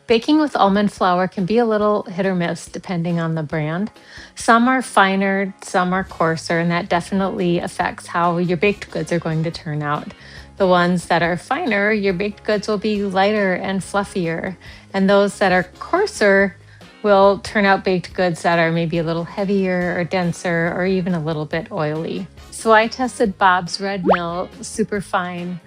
Baking with almond flour can be a little hit or miss depending on the brand. Some are finer, some are coarser, and that definitely affects how your baked goods are going to turn out. The ones that are finer, your baked goods will be lighter and fluffier, and those that are coarser will turn out baked goods that are maybe a little heavier or denser or even a little bit oily. So I tested Bob's Red Mill Superfine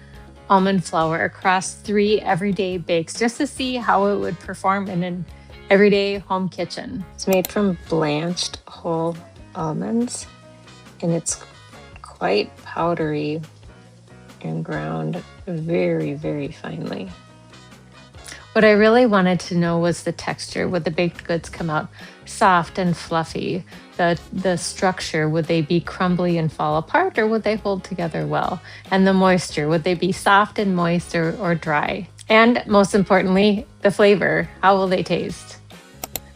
almond flour across 3 everyday bakes just to see how it would perform in an everyday home kitchen. It's made from blanched whole almonds, and it's quite powdery and ground very, very finely. What I really wanted to know was the texture. Would the baked goods come out soft and fluffy? The structure, would they be crumbly and fall apart, or would they hold together well? And the moisture, would they be soft and moist or dry? And most importantly, the flavor, how will they taste?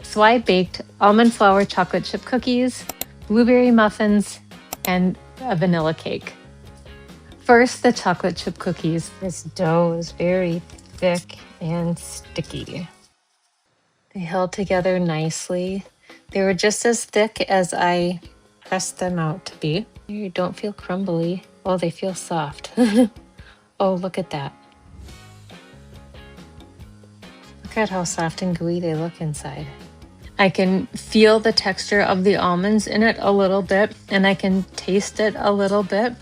So I baked almond flour chocolate chip cookies, blueberry muffins, and a vanilla cake. First, the chocolate chip cookies. This dough is very thick and sticky. They held together nicely. They were just as thick as I pressed them out to be. They don't feel crumbly. Oh, they feel soft. Oh, look at that. Look at how soft and gooey they look inside. I can feel the texture of the almonds in it a little bit, and I can taste it a little bit.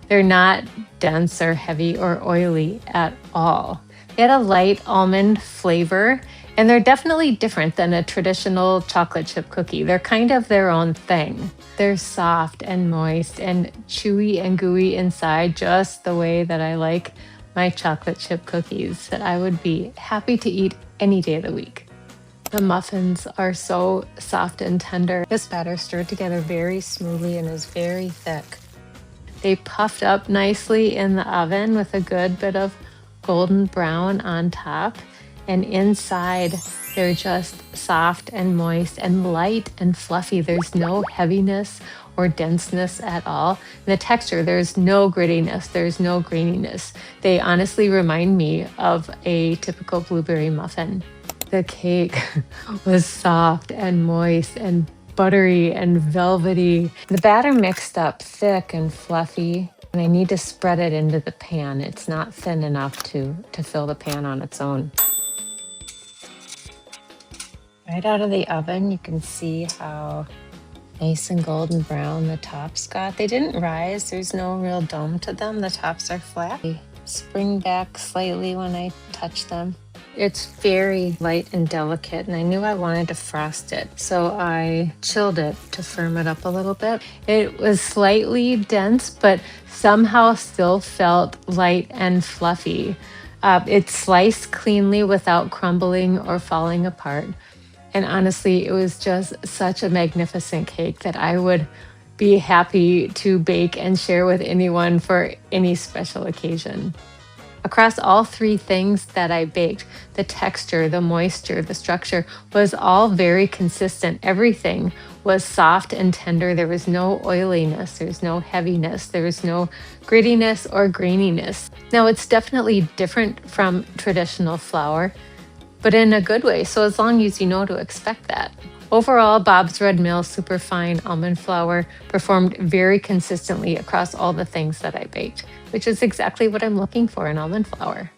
They're not dense or heavy or oily at all. They had a light almond flavor, and they're definitely different than a traditional chocolate chip cookie. They're kind of their own thing. They're soft and moist and chewy and gooey inside, just the way that I like my chocolate chip cookies, that I would be happy to eat any day of the week. The muffins are so soft and tender. This batter stirred together very smoothly and is very thick. They puffed up nicely in the oven with a good bit of golden brown on top, and inside they're just soft and moist and light and fluffy. There's no heaviness or denseness at all. And the texture, there's no grittiness, there's no graininess. They honestly remind me of a typical blueberry muffin. The cake was soft and moist and buttery and velvety. The batter mixed up thick and fluffy, and I need to spread it into the pan. It's not thin enough to fill the pan on its own. Right out of the oven, you can see how nice and golden brown the tops got. They didn't rise. There's no real dome to them. The tops are flat. They spring back slightly when I touch them. It's very light and delicate, and I knew I wanted to frost it, so I chilled it to firm it up a little bit. It was slightly dense, but somehow still felt light and fluffy. It sliced cleanly without crumbling or falling apart. And honestly, it was just such a magnificent cake that I would be happy to bake and share with anyone for any special occasion. Across all 3 things that I baked, the texture, the moisture, the structure was all very consistent. Everything was soft and tender. There was no oiliness, there's no heaviness, there was no grittiness or graininess. Now, it's definitely different from traditional flour, but in a good way, so as long as you know to expect that. Overall, Bob's Red Mill Superfine almond flour performed very consistently across all the things that I baked, which is exactly what I'm looking for in almond flour.